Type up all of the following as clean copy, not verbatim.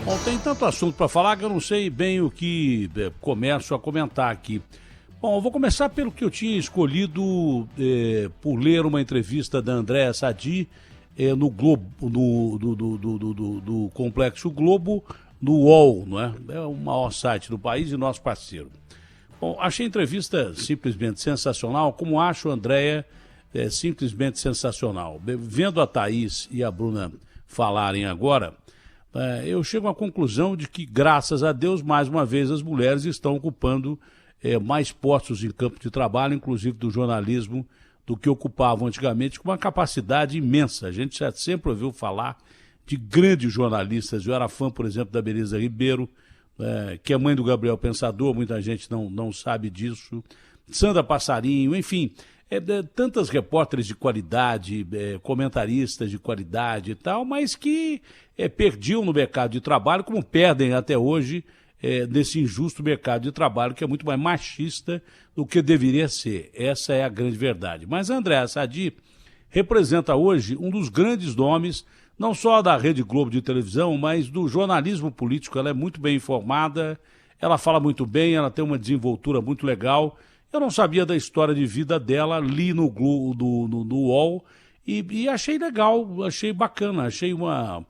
Bom, tem tanto assunto para falar que eu não sei bem o que começo a comentar aqui. Bom, eu vou começar pelo que eu tinha escolhido por ler uma entrevista da Andréa Sadi no Globo, do Complexo Globo, no UOL, não é? É o maior site do país e nosso parceiro. Bom, achei a entrevista simplesmente sensacional, como acho a Andréa simplesmente sensacional. Vendo a Thaís e a Bruna falarem agora, eu chego à conclusão de que, graças a Deus, mais uma vez as mulheres estão ocupando mais postos em campo de trabalho, inclusive do jornalismo, do que ocupavam antigamente, com uma capacidade imensa. A gente já sempre ouviu falar de grandes jornalistas. Eu era fã, por exemplo, da Belisa Ribeiro, que é mãe do Gabriel Pensador, muita gente não sabe disso. Sandra Passarinho, enfim, tantas repórteres de qualidade, comentaristas de qualidade e tal, mas que perdiam no mercado de trabalho, como perdem até hoje, nesse injusto mercado de trabalho, que é muito mais machista do que deveria ser. Essa é a grande verdade. Mas a Andréa Sadi representa hoje um dos grandes nomes, não só da Rede Globo de televisão, mas do jornalismo político. Ela é muito bem informada, ela fala muito bem, ela tem uma desenvoltura muito legal. Eu não sabia da história de vida dela, li no UOL e achei legal, achei bacana, achei uma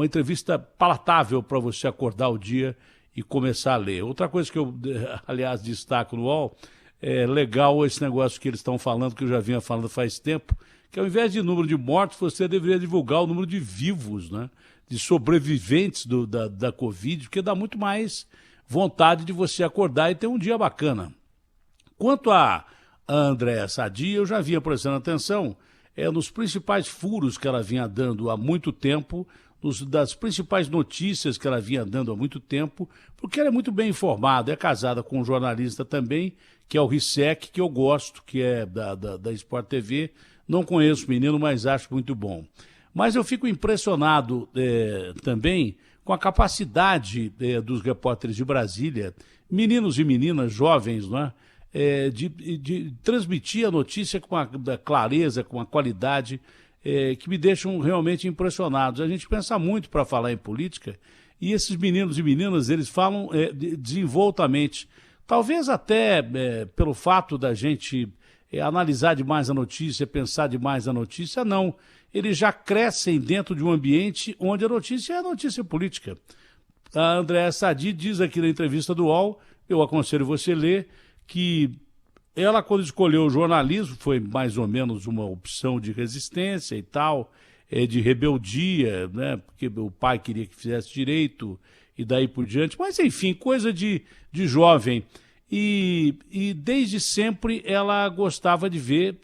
entrevista palatável para você acordar o dia e começar a ler. Outra coisa que eu, aliás, destaco no UOL, é legal esse negócio que eles estão falando, que eu já vinha falando faz tempo, que ao invés de número de mortos, você deveria divulgar o número de vivos, né? De sobreviventes da Covid, porque dá muito mais vontade de você acordar e ter um dia bacana. Quanto a Andréa Sadi, eu já vinha prestando atenção nos principais furos que ela vinha dando há muito tempo, das principais notícias que ela vinha dando há muito tempo, porque ela é muito bem informada, é casada com um jornalista também, que é o Rissec, que eu gosto, que é da Sport TV. Não conheço o menino, mas acho muito bom. Mas eu fico impressionado também com a capacidade dos repórteres de Brasília, meninos e meninas jovens, não é? De transmitir a notícia com a clareza, com a qualidade, que me deixam realmente impressionados. A gente pensa muito para falar em política e esses meninos e meninas, eles falam desenvoltamente. Talvez até pelo fato da gente analisar demais a notícia, pensar demais a notícia, não. Eles já crescem dentro de um ambiente onde a notícia é a notícia política. A Andréa Sadi diz aqui na entrevista do UOL, eu aconselho você ler, que ela, quando escolheu o jornalismo, foi mais ou menos uma opção de resistência e tal, de rebeldia, né? Porque o pai queria que fizesse direito e daí por diante, mas enfim, coisa de jovem. E desde sempre ela gostava de ver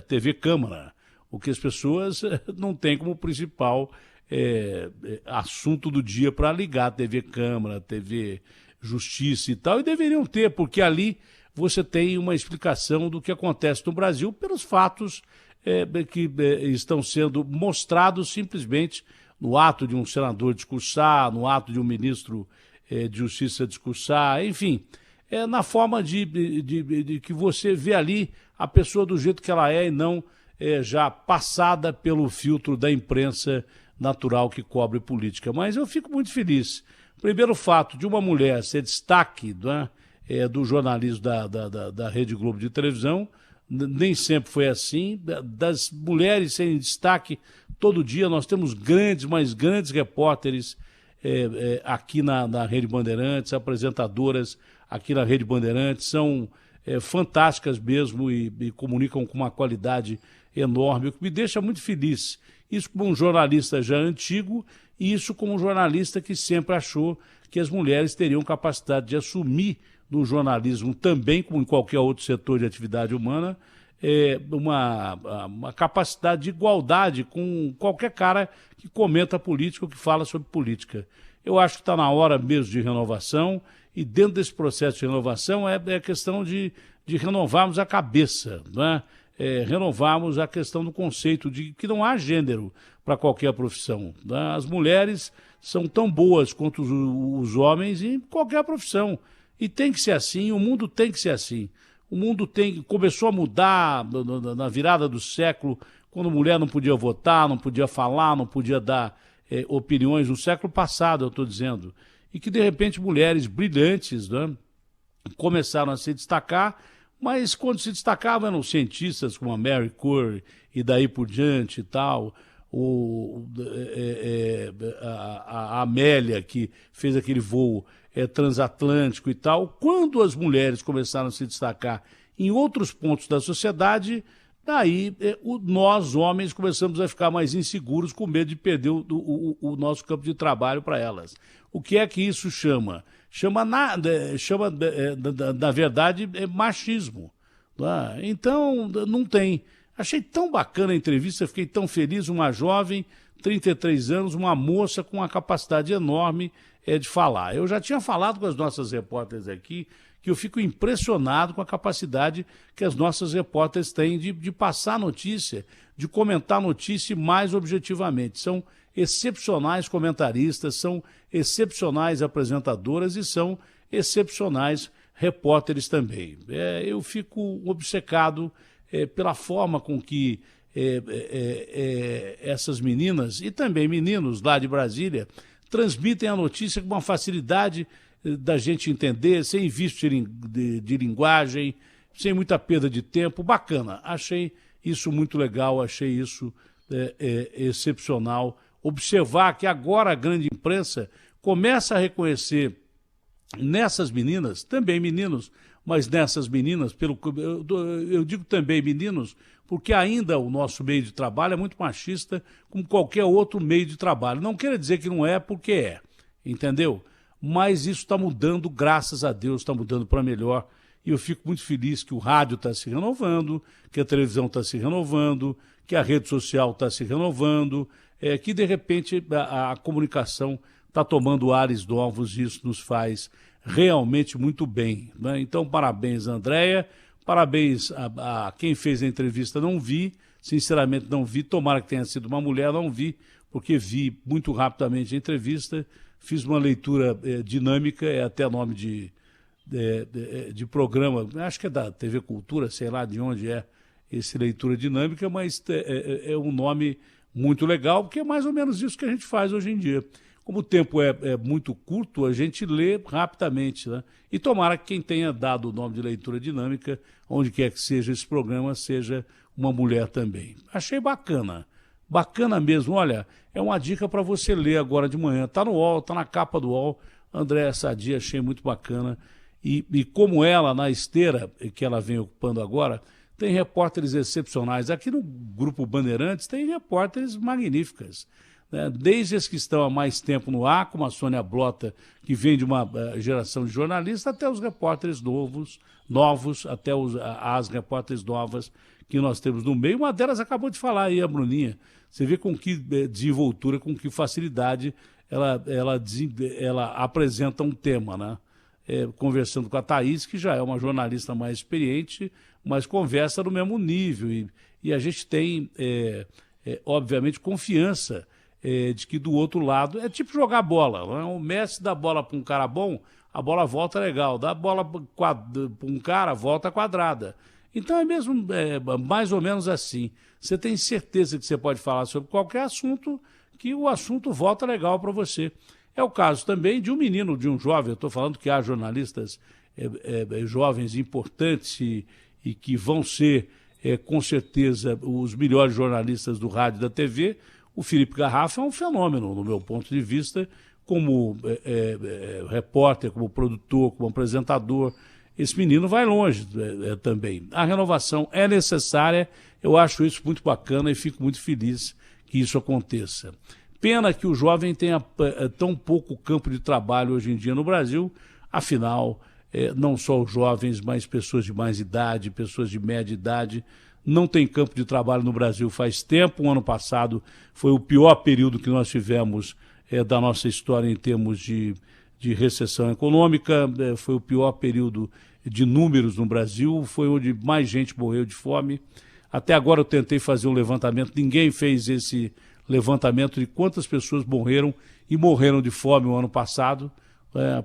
TV Câmara, o que as pessoas não têm como principal assunto do dia para ligar TV Câmara, TV Justiça e tal, e deveriam ter, porque ali você tem uma explicação do que acontece no Brasil pelos fatos que estão sendo mostrados simplesmente no ato de um senador discursar, no ato de um ministro de Justiça discursar, enfim, na forma de que você vê ali a pessoa do jeito que ela é e não já passada pelo filtro da imprensa natural que cobre política. Mas eu fico muito feliz. Primeiro fato de uma mulher ser destaque, né, do jornalismo da Rede Globo de televisão, nem sempre foi assim, das mulheres serem destaque todo dia. Nós temos grandes, mas grandes repórteres aqui na Rede Bandeirantes, apresentadoras aqui na Rede Bandeirantes, são fantásticas mesmo e comunicam com uma qualidade enorme, o que me deixa muito feliz. Isso como um jornalista já antigo e isso como um jornalista que sempre achou que as mulheres teriam capacidade de assumir no jornalismo também, como em qualquer outro setor de atividade humana, uma capacidade de igualdade com qualquer cara que comenta política ou que fala sobre política. Eu acho que está na hora mesmo de renovação e dentro desse processo de renovação é questão de renovarmos a cabeça, não é? Renovarmos a questão do conceito de que não há gênero para qualquer profissão, né? As mulheres são tão boas quanto os homens em qualquer profissão. E tem que ser assim, o mundo tem que ser assim. O mundo começou a mudar na virada do século, quando a mulher não podia votar, não podia falar, não podia dar opiniões no século passado, eu estou dizendo, e que de repente mulheres brilhantes, né, começaram a se destacar, mas quando se destacavam eram cientistas como a Mary Curie e daí por diante e tal, a Amélia, que fez aquele voo transatlântico e tal. Quando as mulheres começaram a se destacar em outros pontos da sociedade, daí nós, homens, começamos a ficar mais inseguros, com medo de perder o nosso campo de trabalho para elas. O que é que isso chama? Na verdade, machismo. Tá? Então, não tem. Achei tão bacana a entrevista, fiquei tão feliz, uma jovem, 33 anos, uma moça com uma capacidade enorme de falar. Eu já tinha falado com as nossas repórteres aqui, que eu fico impressionado com a capacidade que as nossas repórteres têm de passar notícia, de comentar notícia mais objetivamente. São excepcionais comentaristas, são excepcionais apresentadoras e são excepcionais repórteres também. Eu fico obcecado pela forma com que essas meninas e também meninos lá de Brasília transmitem a notícia com uma facilidade da gente entender, sem vício de linguagem, sem muita perda de tempo. Bacana, achei isso muito legal, achei isso excepcional. Observar que agora a grande imprensa começa a reconhecer nessas meninas, também meninos, mas nessas meninas, eu digo também meninos, porque ainda o nosso meio de trabalho é muito machista, como qualquer outro meio de trabalho. Não quer dizer que não é, porque é, entendeu? Mas isso está mudando, graças a Deus, está mudando para melhor. E eu fico muito feliz que o rádio está se renovando, que a televisão está se renovando, que a rede social está se renovando, que de repente a comunicação está tomando ares novos e isso nos faz realmente muito bem, né? Então, parabéns, Andréia, parabéns a quem fez a entrevista, não vi, sinceramente não vi, tomara que tenha sido uma mulher, não vi, porque vi muito rapidamente a entrevista, fiz uma leitura dinâmica, é até nome de programa, acho que é da TV Cultura, sei lá de onde é esse leitura dinâmica, mas é um nome muito legal, porque é mais ou menos isso que a gente faz hoje em dia. Como o tempo é muito curto, a gente lê rapidamente, né? E tomara que quem tenha dado o nome de leitura dinâmica, onde quer que seja esse programa, seja uma mulher também. Achei bacana, bacana mesmo. Olha, é uma dica para você ler agora de manhã. Está no UOL, está na capa do UOL. Andréa Sadi, achei muito bacana. E como ela, na esteira que ela vem ocupando agora, tem repórteres excepcionais. Aqui no Grupo Bandeirantes tem repórteres magníficas, né? Desde as que estão há mais tempo no ar, como a Sônia Blota, que vem de uma geração de jornalistas, até os repórteres novos, até as repórteres novas que nós temos no meio. Uma delas acabou de falar aí, a Bruninha. Você vê com que desenvoltura, com que facilidade ela apresenta um tema, né? Conversando com a Thaís, que já é uma jornalista mais experiente, mas conversa no mesmo nível. E a gente tem, obviamente, confiança de que do outro lado é tipo jogar bola. Não é? O Messi dá bola para um cara bom, a bola volta legal. Dá bola para um cara, volta quadrada. Então é mesmo mais ou menos assim. Você tem certeza que você pode falar sobre qualquer assunto, que o assunto volta legal para você. É o caso também de um menino, de um jovem. Eu estou falando que há jornalistas jovens importantes e que vão ser, com certeza, os melhores jornalistas do rádio e da TV. O Felipe Garrafa é um fenômeno, no meu ponto de vista, como repórter, como produtor, como apresentador. Esse menino vai longe também. A renovação é necessária, eu acho isso muito bacana e fico muito feliz que isso aconteça. Pena que o jovem tenha tão pouco campo de trabalho hoje em dia no Brasil, afinal, não só os jovens, mas pessoas de mais idade, pessoas de média idade, não tem campo de trabalho no Brasil faz tempo. O ano passado foi o pior período que nós tivemos da nossa história em termos de recessão econômica, foi o pior período de números no Brasil, foi onde mais gente morreu de fome. Até agora eu tentei fazer um levantamento, ninguém fez esse levantamento de quantas pessoas morreram e morreram de fome o ano passado,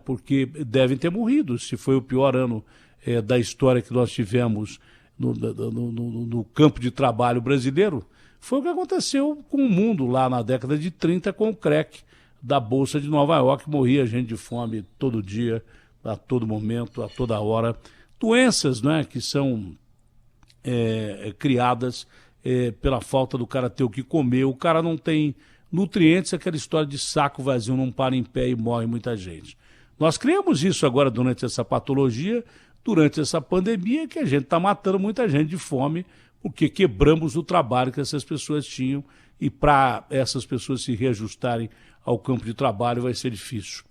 porque devem ter morrido, se foi o pior ano da história que nós tivemos no campo de trabalho brasileiro. Foi o que aconteceu com o mundo lá na década de 30 com o crack da Bolsa de Nova York. Morria gente de fome todo dia, a todo momento, a toda hora. Doenças, né, que são criadas pela falta do cara ter o que comer. O cara não tem nutrientes, aquela história de saco vazio, não para em pé e morre muita gente. Nós criamos isso agora durante essa patologia, durante essa pandemia, que a gente está matando muita gente de fome, porque quebramos o trabalho que essas pessoas tinham, e para essas pessoas se reajustarem ao campo de trabalho vai ser difícil.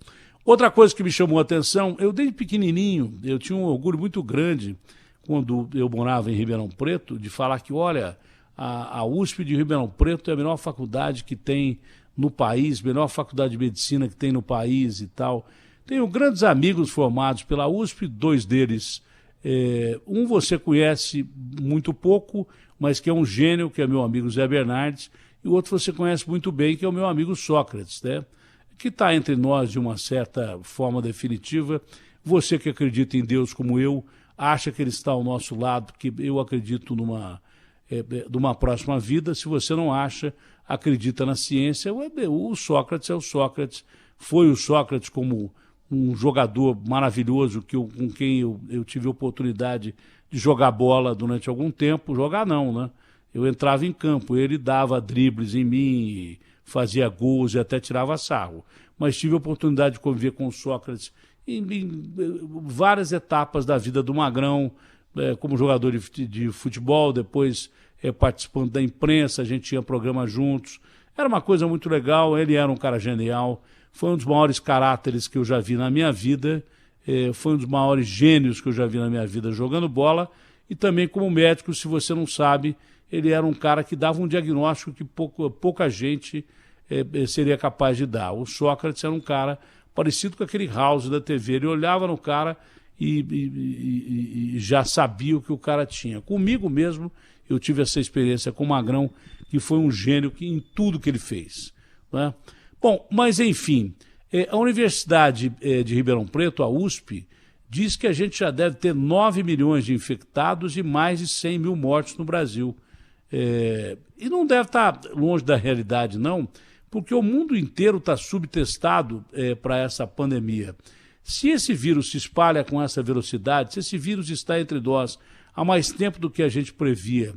Outra coisa que me chamou a atenção, eu desde pequenininho, eu tinha um orgulho muito grande, quando eu morava em Ribeirão Preto, de falar que, olha, a USP de Ribeirão Preto é a melhor faculdade que tem no país, melhor faculdade de medicina que tem no país e tal. Tenho grandes amigos formados pela USP, 2 deles, um você conhece muito pouco, mas que é um gênio, que é meu amigo Zé Bernardes, e o outro você conhece muito bem, que é o meu amigo Sócrates, né? Que está entre nós de uma certa forma definitiva. Você que acredita em Deus como eu, acha que ele está ao nosso lado, porque eu acredito numa próxima vida. Se você não acha, acredita na ciência. O Sócrates é o Sócrates, foi o Sócrates como um jogador maravilhoso com quem eu tive a oportunidade de jogar bola durante algum tempo. Jogar não, né? Eu entrava em campo, ele dava dribles em mim, fazia gols e até tirava sarro. Mas tive a oportunidade de conviver com o Sócrates em várias etapas da vida do Magrão, como jogador de futebol, depois participando da imprensa, a gente tinha programa juntos. Era uma coisa muito legal, ele era um cara genial, foi um dos maiores caráteres que eu já vi na minha vida, foi um dos maiores gênios que eu já vi na minha vida jogando bola, e também como médico, se você não sabe, ele era um cara que dava um diagnóstico que pouca gente seria capaz de dar. O Sócrates era um cara parecido com aquele House da TV, ele olhava no cara e já sabia o que o cara tinha. Comigo mesmo, eu tive essa experiência com o Magrão, que foi um gênio em tudo que ele fez, né? Bom, mas enfim, a Universidade de Ribeirão Preto, a USP, diz que a gente já deve ter 9 milhões de infectados e mais de 100 mil mortes no Brasil. E não deve estar longe da realidade, não, porque o mundo inteiro está subtestado para essa pandemia. Se esse vírus se espalha com essa velocidade, se esse vírus está entre nós há mais tempo do que a gente previa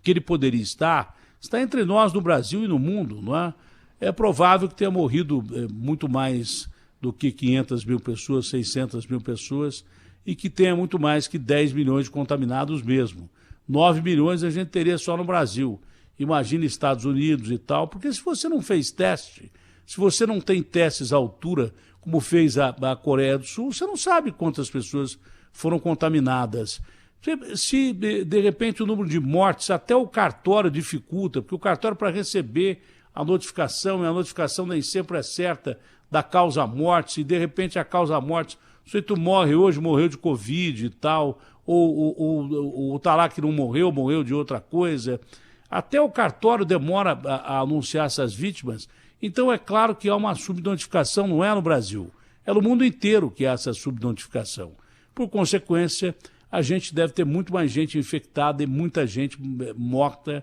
que ele poderia estar, está entre nós no Brasil e no mundo, não é? É provável que tenha morrido muito mais do que 500 mil pessoas, 600 mil pessoas, e que tenha muito mais que 10 milhões de contaminados mesmo. 9 milhões a gente teria só no Brasil. Imagina Estados Unidos e tal, porque se você não fez teste, se você não tem testes à altura, como fez a Coreia do Sul, você não sabe quantas pessoas foram contaminadas. Se de repente o número de mortes, até o cartório dificulta, porque o cartório para receber a notificação, e a notificação nem sempre é certa da causa-morte, se de repente a causa-morte, o sujeito morre hoje, morreu de Covid e tal, ou tá lá que não morreu, morreu de outra coisa. Até o cartório demora a anunciar essas vítimas. Então é claro que há uma subnotificação, não é no Brasil, é no mundo inteiro que há essa subnotificação. Por consequência, a gente deve ter muito mais gente infectada e muita gente morta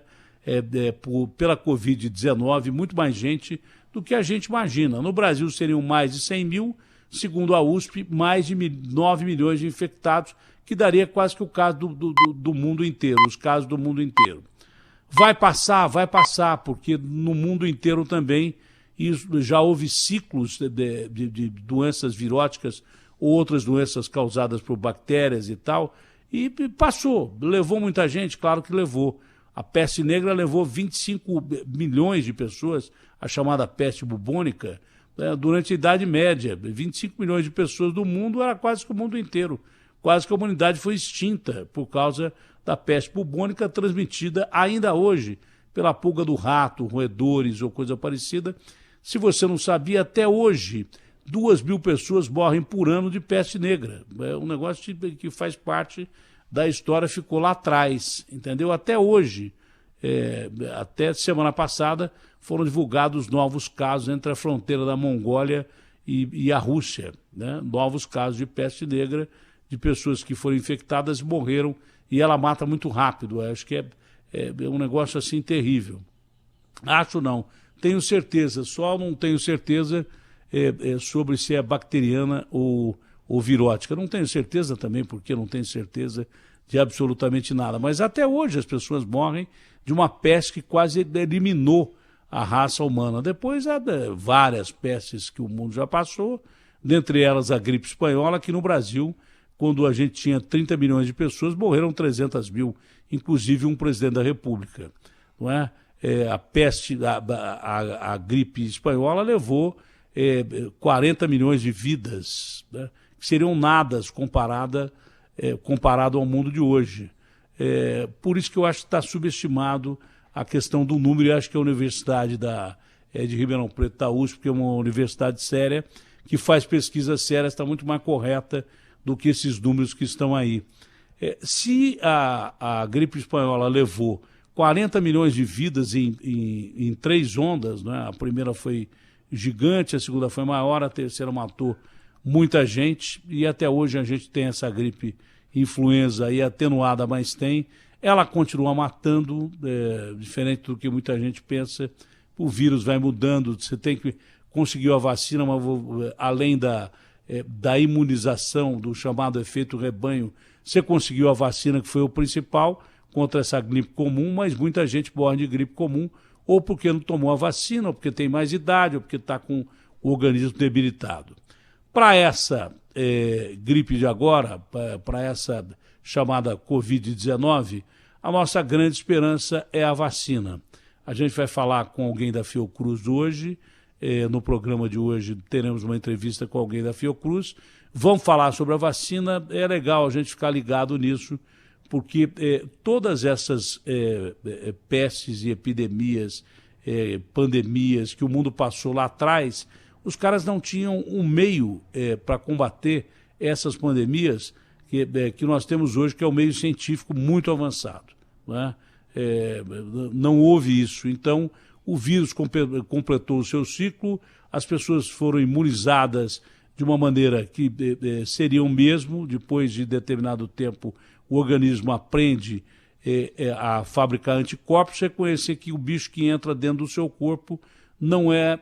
pela Covid-19, muito mais gente do que a gente imagina. No Brasil seriam mais de 100 mil, segundo a USP, mais de 9 milhões de infectados, que daria quase que o caso do mundo inteiro, os casos do mundo inteiro. Vai passar, porque no mundo inteiro também já houve ciclos de doenças viróticas ou outras doenças causadas por bactérias e tal, e passou. Levou muita gente? Claro que levou. A peste negra levou 25 milhões de pessoas, a chamada peste bubônica, durante a Idade Média. 25 milhões de pessoas do mundo, era quase que o mundo inteiro. Quase que a humanidade foi extinta por causa da peste bubônica, transmitida ainda hoje pela pulga do rato, roedores ou coisa parecida. Se você não sabia, até hoje, 2.000 pessoas morrem por ano de peste negra. É um negócio que faz parte da história, ficou lá atrás, entendeu? Até hoje, até semana passada, foram divulgados novos casos entre a fronteira da Mongólia e a Rússia, né? Novos casos de peste negra, de pessoas que foram infectadas e morreram, e ela mata muito rápido. Acho que É um negócio assim terrível. Acho não. Tenho certeza, só não tenho certeza sobre se é bacteriana ou virótica. Não tenho certeza também, porque não tenho certeza de absolutamente nada. Mas até hoje as pessoas morrem de uma peste que quase eliminou a raça humana. Depois há várias pestes que o mundo já passou, dentre elas a gripe espanhola, que no Brasil, quando a gente tinha 30 milhões de pessoas, morreram 300 mil, inclusive um presidente da República. Não é? A peste, a gripe espanhola levou 40 milhões de vidas, né? Que seriam nadas comparado ao mundo de hoje. Por isso que eu acho que está subestimado a questão do número, e acho que a Universidade de Ribeirão Preto, da USP, que é uma universidade séria, que faz pesquisa séria, está muito mais correta do que esses números que estão aí. Se a gripe espanhola levou 40 milhões de vidas em 3 ondas, né? A primeira foi gigante, a segunda foi maior, a terceira matou muita gente, e até hoje a gente tem essa gripe influenza aí atenuada, mas tem. Ela continua matando, diferente do que muita gente pensa. O vírus vai mudando, você tem que conseguir a vacina, mas além da imunização, do chamado efeito rebanho, você conseguiu a vacina, que foi o principal, contra essa gripe comum, mas muita gente morre de gripe comum, ou porque não tomou a vacina, ou porque tem mais idade, ou porque está com o organismo debilitado. Para essa gripe de agora, para essa chamada Covid-19, a nossa grande esperança é a vacina. A gente vai falar com alguém da Fiocruz hoje, no programa de hoje teremos uma entrevista com alguém da Fiocruz, vamos falar sobre a vacina. É legal a gente ficar ligado nisso, porque todas essas pestes e epidemias, pandemias que o mundo passou lá atrás, os caras não tinham um meio para combater essas pandemias que nós temos hoje, que é o meio científico muito avançado. Né? Não houve isso. Então, o vírus completou o seu ciclo, as pessoas foram imunizadas de uma maneira que seriam mesmo, depois de determinado tempo, o organismo aprende a fabricar anticorpos, reconhecer que o bicho que entra dentro do seu corpo não é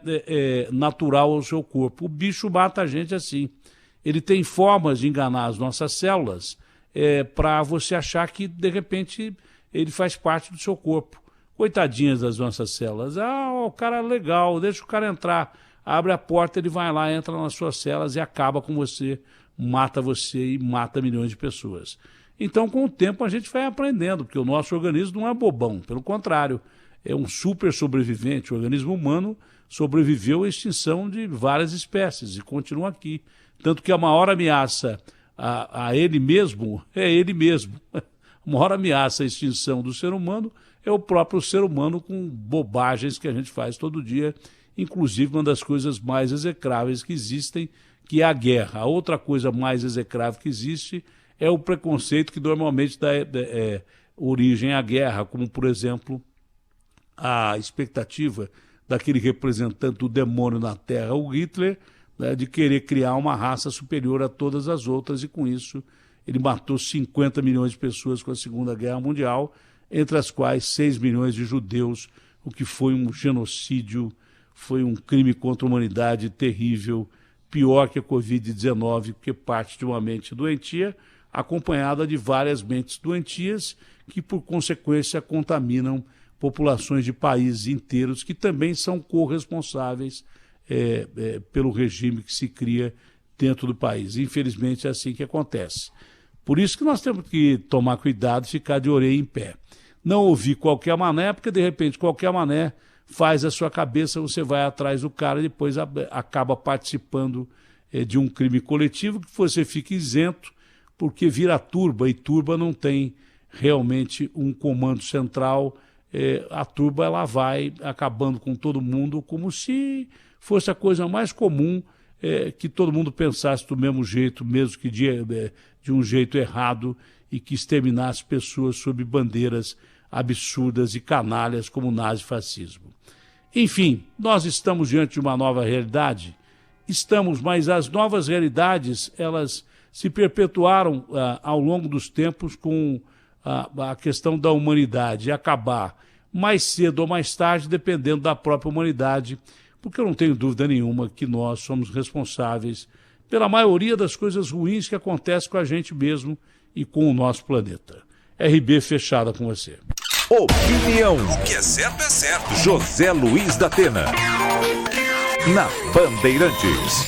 natural ao seu corpo. O bicho mata a gente assim. Ele tem formas de enganar as nossas células para você achar que, de repente, ele faz parte do seu corpo. Coitadinhas das nossas células. O cara é legal, deixa o cara entrar. Abre a porta, ele vai lá, entra nas suas células e acaba com você e mata milhões de pessoas. Então, com o tempo, a gente vai aprendendo, porque o nosso organismo não é bobão, pelo contrário, é um super sobrevivente. O organismo humano sobreviveu à extinção de várias espécies e continua aqui. Tanto que a maior ameaça a ele mesmo é ele mesmo. A maior ameaça à extinção do ser humano é o próprio ser humano, com bobagens que a gente faz todo dia, inclusive uma das coisas mais execráveis que existem, que é a guerra. A outra coisa mais execrável que existe é o preconceito que normalmente dá origem à guerra, como, por exemplo, a expectativa daquele representante do demônio na Terra, o Hitler, né, de querer criar uma raça superior a todas as outras, e com isso ele matou 50 milhões de pessoas com a Segunda Guerra Mundial, entre as quais 6 milhões de judeus, o que foi um genocídio, foi um crime contra a humanidade terrível, pior que a Covid-19, porque parte de uma mente doentia, acompanhada de várias mentes doentias, que por consequência contaminam populações de países inteiros, que também são corresponsáveis pelo regime que se cria dentro do país. Infelizmente é assim que acontece. Por isso que nós temos que tomar cuidado e ficar de orelha em pé. Não ouvir qualquer mané, porque de repente qualquer mané faz a sua cabeça, você vai atrás do cara e depois acaba participando de um crime coletivo, que você fica isento, porque vira turba, e turba não tem realmente um comando central. A turba ela vai acabando com todo mundo, como se fosse a coisa mais comum, que todo mundo pensasse do mesmo jeito, mesmo que de um jeito errado, e que exterminasse pessoas sob bandeiras absurdas e canalhas como o nazifascismo. Enfim, nós estamos diante de uma nova realidade? Estamos, mas as novas realidades, elas se perpetuaram ao longo dos tempos com a questão da humanidade acabar mais cedo ou mais tarde, dependendo da própria humanidade, porque eu não tenho dúvida nenhuma que nós somos responsáveis pela maioria das coisas ruins que acontecem com a gente mesmo e com o nosso planeta. RB fechada com você. Opinião. O que é certo é certo. José Luiz da Atena. Na Bandeirantes.